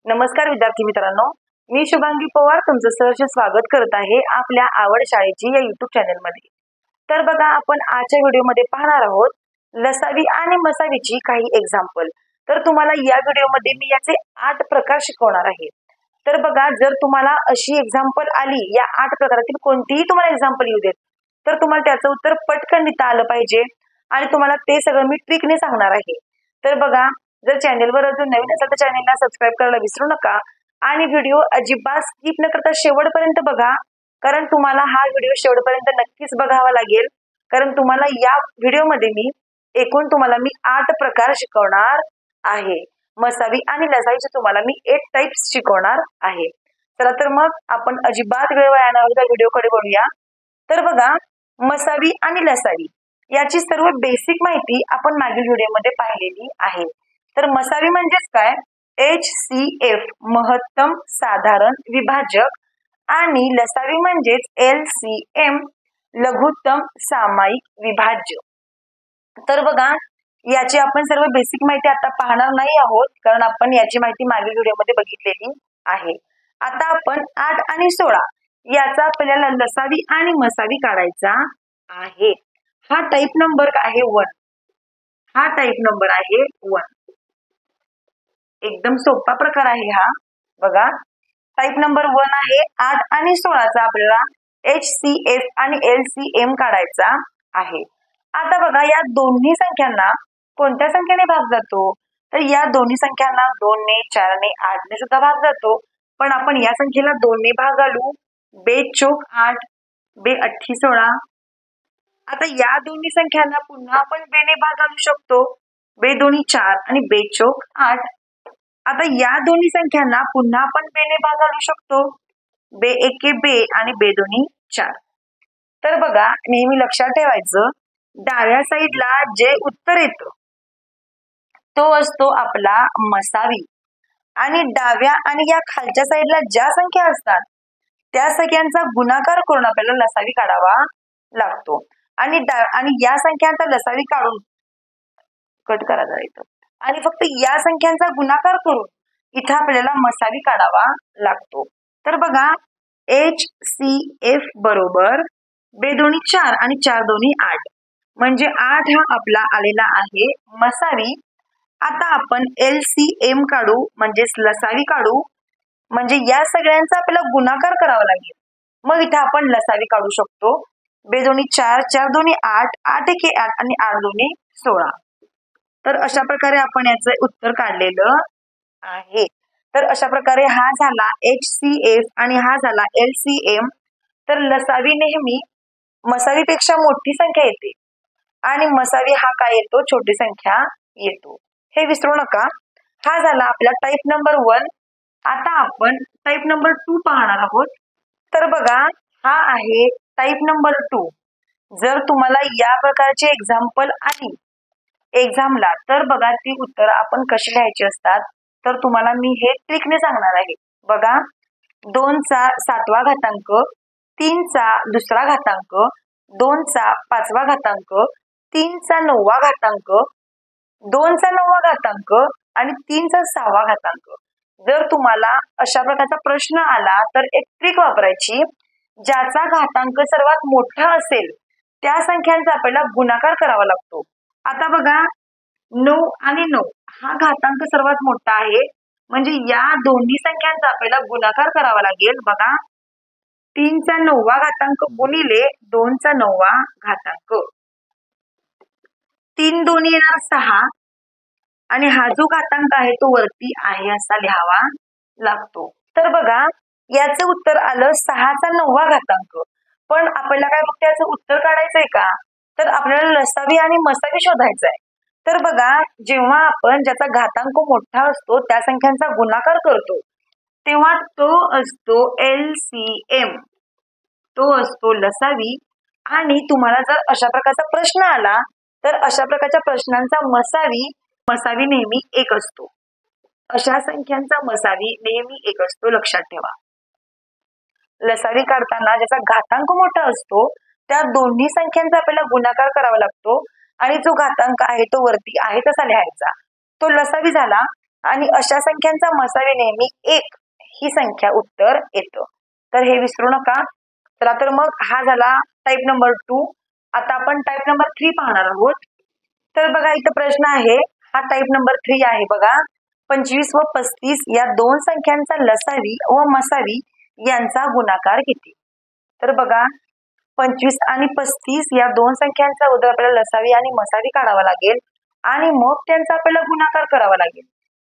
नमस्कार विद्यार्थी मित्रांनो, मी शुभांगी पवार तुमचं सहर्ष स्वागत करत आहे आपल्या आवड शाळेची या युट्यूब चॅनल मध्ये। तर बघा, आपण आजच्या व्हिडिओमध्ये पाहणार आहोत लसावी आणि मसावीची काही एक्झाम्पल। तर तुम्हाला या व्हिडिओमध्ये मी याचे 8 प्रकार शिकवणार आहे। तर बघा, जर तुम्हाला अशी एक्झाम्पल आली, या 8 प्रकारातील कोणतीही तुम्हाला एक्झाम्पल येऊ देत, तर तुम्हाला त्याचं उत्तर पटकन लिहिता आलं पाहिजे आणि तुम्हाला ते सगळं मी ट्रिकने सांगणार आहे। तर बघा, जर चॅनलवर अजून नवीन असेल तर चॅनलला सबस्क्राईब करायला विसरू नका आणि व्हिडिओ अजिबात स्किप न करता शेवटपर्यंत बघा, कारण तुम्हाला हा व्हिडिओ शेवटपर्यंत नक्कीच बघावा लागेल। कारण तुम्हाला या व्हिडिओमध्ये मी एकूण 8 प्रकार शिकवणार आहे। मसावी आणि लसावीचे तुम्हाला मी 8 टाइप्स शिकवणार आहे। चला तर मग आपण अजिबात वेळ वाया न घालवता व्हिडिओकडे वळूया। तर बघा, मसावी आणि लसावी याची सर्व बेसिक माहिती आपण मागील व्हिडिओमध्ये पाहिलेली आहे। तर मसावी म्हणजेच काय, HCF महत्तम साधारण विभाजक आणि लसावी म्हणजेच LCM लघुत्तम सामायिक विभाज्य। तर बघा, याची आपण सर्व बेसिक माहिती आता पाहणार नाही आहोत, कारण आपण याची माहिती मागील व्हिडिओमध्ये बघितलेली आहे। आता आपण 8 आणि 16 याचा आपल्याला लसावी आणि मसावी काढायचा आहे। हा टाइप नंबर आहे 1। हा टाइप नंबर आहे 1। एकदम सोपा प्रकार आहे हा। बघा, टाइप नंबर 1 आहे 8 आणि 16 चा आपल्याला HCF आणि LCM काढायचा आहे। आता बघा, या दोन्ही संख्यांना कोणत्या संख्येने भाग जातो, तर या दोन्ही संख्यांना 2 ने, 4 ने, 8 ने सुद्धा भाग जातो। पण आपण या संख्येला 2 ने भाग घालू, 2 चौक 8, 2 अठ्ठी 16। आता या दोन्ही संख्यांना पुन्हा आपण 2 ने भाग घालू शकतो, 2 दोन्ही 4 आणि 2 चौक 8। आता या दोन्ही संख्यांना पुन्हा आपण 2 ने भाग घालू शकतो, 2 एके 2 आणि 2 दोन्ही 4। तर बघा, नेहमी लक्षात ठेवायचं, डाव्या साईडला जे उत्तर येतं तो असतो आपला मसावी आणि डाव्या आणि या खालच्या साईडला ज्या संख्या असतात त्या संख्यांचा गुणाकार करून आपल्याला लसावी काढावा लागतो आणि या संख्यांचा लसावी काढून कट करायचा येतो आणि फक्त या संख्यांचा गुणाकार करून इथे आपल्याला मसावी काढावा लागतो। तर बघा, HCF बरोबर 2 दोन्ही 4 आणि 4 दोन्ही 8, म्हणजे 8 हा आपला आलेला आहे मसावी। आता आपण LCM काढू, म्हणजेच लसावी काढू, म्हणजे या सगळ्यांचा आपल्याला गुणाकार करावा लागेल, मग इथे आपण लसावी काढू शकतो। 2 दोन्ही 4, 4 दोन्ही 8, 8 एके 8 आणि 8 दोन्ही 16। तर अशा प्रकारे आपण याचं उत्तर काढलेलं आहे। तर अशा प्रकारे हा झाला HCF आणि हा झाला LCM। तर लसावी नेहमी मसावीपेक्षा मोठी संख्या येते आणि मसावी हा काय येतो, छोटी संख्या येतो, हे विसरू नका। हा झाला आपला टाइप नंबर 1। आता आपण टाइप नंबर 2 पाहणार आहोत। तर बघा, हा आहे टाइप नंबर 2। जर तुम्हाला या प्रकारची एक्झाम्पल आली एक्झामला, तर बघा ती उत्तर आपण कशी लिहायची असतात, तर तुम्हाला मी हे ट्रिकने सांगणार आहे। बघा, 2 चा 7वा घातांक, 3 चा 2रा घातांक, 2 चा 5वा घातांक, 3 चा 9वा घातांक, 2 चा 9वा घातांक आणि 3 चा 6वा घातांक। जर तुम्हाला अशा प्रकारचा प्रश्न आला तर एक ट्रिक वापरायची, ज्याचा घातांक सर्वात मोठा असेल त्या संख्यांचा आपल्याला गुणाकार करावा लागतो। आता बघा, 9 आणि 9 हा घातांक सर्वात मोठा आहे, म्हणजे या दोन्ही संख्यांचा आपल्याला गुणाकार करावा लागेल। बघा, 3 चा 9वा घातांक गुणिले 2 चा 9वा घातांक, 3 दोन्ही येणार 6 आणि हा जो घातांक आहे तो वरती आहे असा लिहावा लागतो। तर बघा, याचं उत्तर आलं 6 चा 9वा घातांक। पण आपल्याला काय फक्त याचं उत्तर काढायचंय का, तर आपल्याला लसावी आणि मसावी शोधायचा आहे। तर बघा, जेव्हा आपण ज्याचा घातांक मोठा असतो त्या संख्यांचा गुणाकार करतो, तेव्हा तो असतो LCM, तो असतो लसावी। आणि तुम्हाला जर अशा प्रकारचा प्रश्न आला तर अशा प्रकारच्या प्रश्नांचा मसावी नेहमी 1 असतो। अशा संख्यांचा मसावी नेहमी 1 असतो, लक्षात ठेवा। लसावी काढताना ज्याचा घातांक मोठा असतो त्या दोन्ही संख्यांचा आपल्याला गुणाकार करावा लागतो आणि जो घातांक आहे तो वरती आहे तसा लिहायचा, तो लसावी झाला। आणि अशा संख्यांचा मसावी नेहमी 1 ही संख्या उत्तर येतं. तर हे विसरू नका. चला तर मग हा झाला टाईप नंबर 2. आता आपण टाईप नंबर 3 पाहणार आहोत. तर बघा इथं प्रश्न आहे, हा टाईप नंबर 3 आहे बघा. 25 व 35 या दोन संख्यांचा लसावी व मसावी यांचा गुणाकार किती? तर बघा 25 आणि 35 या दोन संख्यांचा उद्या आपल्याला लसावी आणि मसावी काढावा लागेल आणि मग त्यांचा आपल्याला गुणाकार करावा लागेल.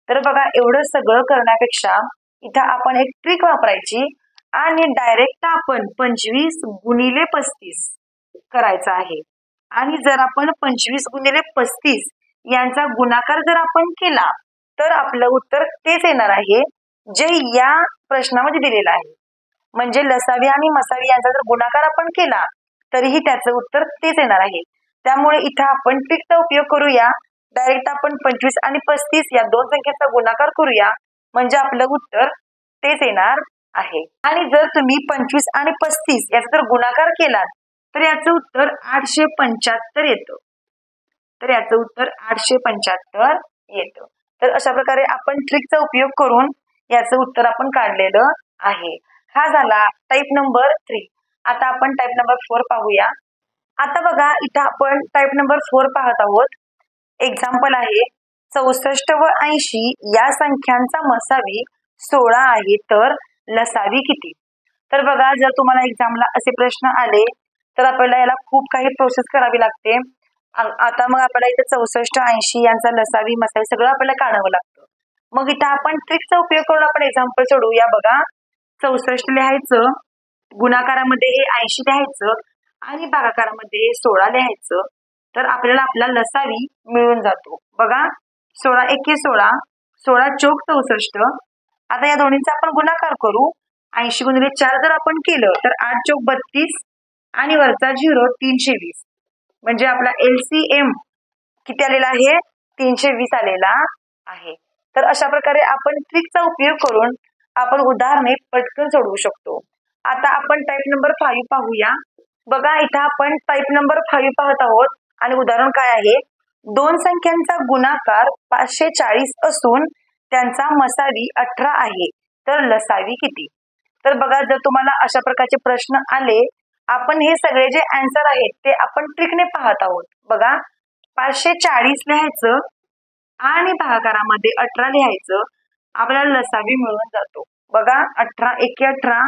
तर बघा एवढं सगळं करण्यापेक्षा इथं आपण एक ट्रिक वापरायची आणि डायरेक्ट आपण 25 गुणिले 35 करायचा आहे. आणि जर आपण 25 गुणिले 35 यांचा गुणाकार जर आपण केला तर आपलं उत्तर तेच येणार आहे जे या प्रश्नामध्ये दिलेलं आहे. म्हणजे लसावी आणि मसावी यांचा जर गुणाकार आपण केला तरीही त्याचं उत्तर तेच येणार आहे. त्यामुळे इथं आपण ट्रिकचा उपयोग करूया. डायरेक्ट आपण 25 आणि 35 या दोन संख्यांचा गुणाकार करूया म्हणजे आपलं उत्तर तेच येणार आहे. आणि जर तुम्ही 25 आणि 35 याचा जर गुणाकार केला तर याचं उत्तर 875 येतं. तर याचं उत्तर 875 येतं. तर अशा प्रकारे आपण ट्रिकचा उपयोग करून याचं उत्तर आपण काढलेलं आहे. हा झाला टाईप नंबर 3. आता आपण टाईप नंबर 4 पाहूया. आता बघा इथं आपण टाईप नंबर 4 पाहत आहोत. एक्झाम्पल आहे 64 व 80 या संख्यांचा मसावी 16 आहे तर लसावी किती? तर बघा जर तुम्हाला एक्झामला असे प्रश्न आले तर आपल्याला याला खूप काही प्रोसेस करावी लागते. आता मग आपल्याला इथे 64, 80 यांचा लसावी मसावी सगळं आपल्याला काढावं लागतं. मग इथं आपण ट्रिकचा उपयोग करून आपण एक्झाम्पल सोडवूया. बघा 64 लिहायचं, गुणाकारामध्ये 80 लिहायचं आणि भागाकारामध्ये 16 लिहायचं. तर आपल्याला आपला लसावी मिळून जातो. बघा 16 एके 16, 16 चौक 64. आता या दोन्हींचा आपण गुणाकार करू. 80 गुणिले 4 जर आपण केलं तर 8 चौक 32 आणि वरचा 0 320. म्हणजे आपला LCM किती आलेला आहे? 320 आलेला आहे. तर अशा प्रकारे आपण ट्रिकचा उपयोग करून आपण उदाहरणे पटकन सोडवू शकतो. आता आपण टाईप नंबर 5 पाहूया. बघा इथं आपण टाईप नंबर 5 पाहत आहोत आणि उदाहरण काय आहे? दोन संख्यांचा गुणाकार 540 असून त्यांचा मसावी 18 आहे तर लसावी किती? तर बघा जर तुम्हाला अशा प्रकारचे प्रश्न आले, आपण हे सगळे जे आन्सर आहेत ते आपण ट्रिकने पाहत आहोत. बघा 540 लिहायचं आणि भागाकारामध्ये 18 लिहायचं. आपल्याला लसावी मिळून जातो. बघा 18 एके 18,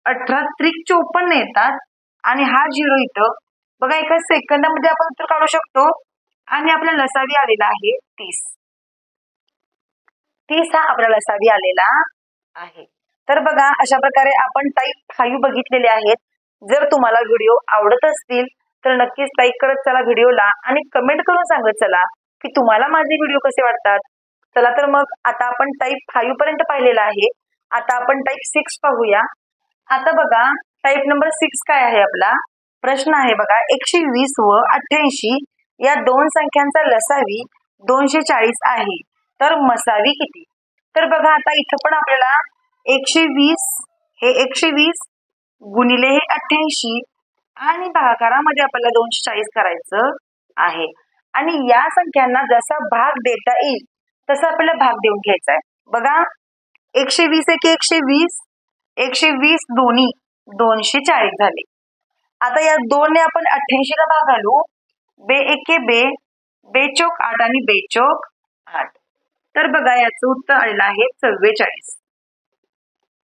18 त्रिक 54 येतात आणि हा 0 इथं. बघा एका सेकंदामध्ये आपण उत्तर काढू शकतो आणि आपला लसावी आलेला आहे 30. 30 हा आपला लसावी आलेला आहे. तर बघा अशा प्रकारे आपण टाईप 5 बघितलेले आहेत. जर तुम्हाला व्हिडिओ आवडत असतील तर नक्कीच लाईक करत चला व्हिडिओला आणि कमेंट करून सांगत चला की तुम्हाला माझे व्हिडिओ कसे वाटतात. चला तर मग आता आपण टाईप 5 पर्यंत पाहिलेला आहे. आता आपण टाईप 6 पाहूया. आता बघा टाईप नंबर 6 काय आहे आपला? प्रश्न आहे बघा 120 व 88 या दोन संख्यांचा लसावी 240 आहे तर मसावी किती? तर बघा आता इथं पण आपल्याला 120 हे 120 गुणिले हे 88 आणि भागाकारामध्ये आपल्याला 240 करायचं आहे. आणि या संख्यांना जसा भाग देता येईल तसा आपल्याला भाग देऊन घ्यायचा आहे. बघा 120 एके 120, 120 दोन्ही 240 झाले. आता या 2 ने आपण 88 ला भाग घालू. बे एके बे, बे चौक 8 आणि बे चौक 8. तर बघा याचं उत्तर आलेलं आहे 44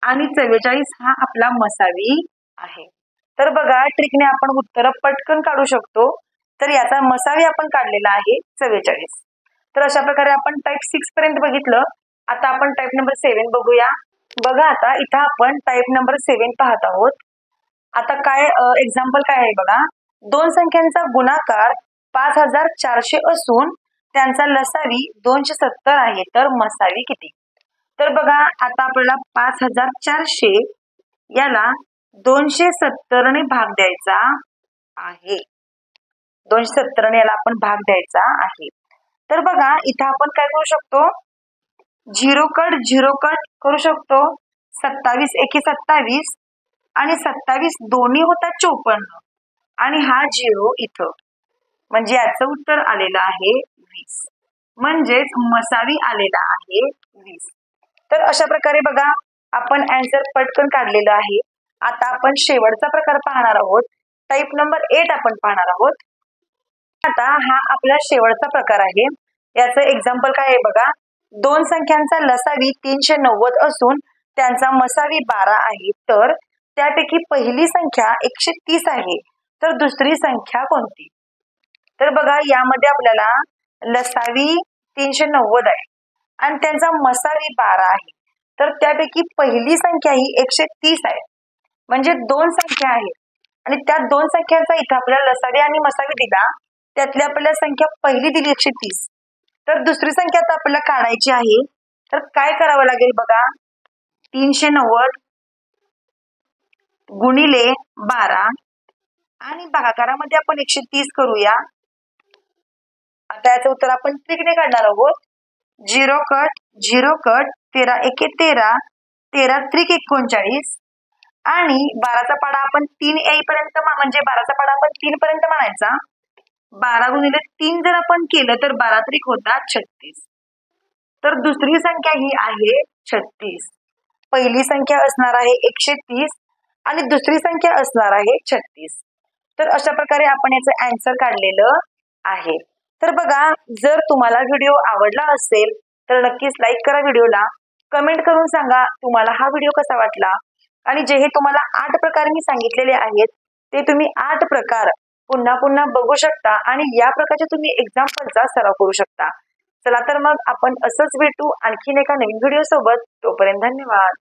आणि 44 हा आपला मसावी आहे. तर बघा ट्रिकने आपण उत्तर पटकन काढू शकतो. तर याचा मसावी आपण काढलेला आहे 44. तर अशा प्रकारे आपण टाईप 6 पर्यंत बघितलं. आता आपण टाईप नंबर 7 बघूया. बघा आता इथं आपण टाईप नंबर 7 पाहत आहोत. आता काय एक्झाम्पल काय आहे बघा. दोन संख्यांचा गुणाकार 5400 असून त्यांचा लसावी 270 आहे तर मसावी किती? तर बघा आता आपल्याला 5400 याला 270 ने भाग द्यायचा आहे. 270 ने याला आपण भाग द्यायचा आहे. तर बघा इथं आपण काय करू शकतो? 0 कट करू शकतो. 27 एके 27 आणि 27 दोन्ही होतात 54 आणि हा 0 इथं. म्हणजे याचं उत्तर आलेलं आहे 20. म्हणजेच मसावी आलेला आहे 20. तर अशा प्रकारे बघा आपण आन्सर पटकन काढलेलं आहे. आता आपण शेवटचा प्रकार पाहणार आहोत. टाईप नंबर 8 आपण पाहणार आहोत. आता हा आपला शेवटचा प्रकार आहे. याचं एक्झाम्पल काय आहे बघा. दोन संख्यांचा लसावी 390 असून त्यांचा मसावी 12 आहे. तर त्यापैकी पहिली संख्या 130 आहे. तर दुसरी संख्या कोणती? तर बघा यामध्ये आपल्याला लसावी 390 आहे आणि त्यांचा मसावी 12 आहे. तर त्यापैकी पहिली संख्या ही 130 आहे. म्हणजे दोन संख्या आहेत आणि त्या दोन संख्यांचा इथं आपल्याला लसावी आणि मसावी दिला. त्यातली आपल्याला संख्या पहिली दिली 130. तर दुसरी संख्या आता आपल्याला काढायची आहे. तर काय करावं लागेल बघा. 390 गुणिले 12 आणि भागाकारामध्ये आपण 130 करूया. आता याचं उत्तर आपण त्रिकने काढणार आहोत. 0 कट 0 कट 13 एके 13 13 त्रिक 39 आणि 12चा पाडा आपण 3 येईपर्यंत म्हणजे 12चा पाडा आपण 3 पर्यंत म्हणायचा. 12 गुणिले 3 जर आपण केलं तर 12 त्रिक होतात 36. तर दुसरी संख्या ही आहे 36. पहिली संख्या असणार आहे 130 आणि दुसरी संख्या असणार आहे 36. तर अशा प्रकारे आपण याचं आन्सर काढलेलं आहे. तर बघा जर तुम्हाला व्हिडिओ आवडला असेल तर नक्कीच लाईक करा व्हिडिओला. कमेंट करून सांगा तुम्हाला हा व्हिडिओ कसा वाटला आणि जे हे तुम्हाला 8 प्रकार मी सांगितलेले आहेत ते तुम्ही 8 प्रकार पुन्हा पुन्हा बघू शकता आणि या प्रकारचे तुम्ही एक्झाम्पलचा सराव करू शकता. चला तर मग आपण असंच भेटू आणखीन एका नवीन व्हिडिओ सोबत. तोपर्यंत धन्यवाद.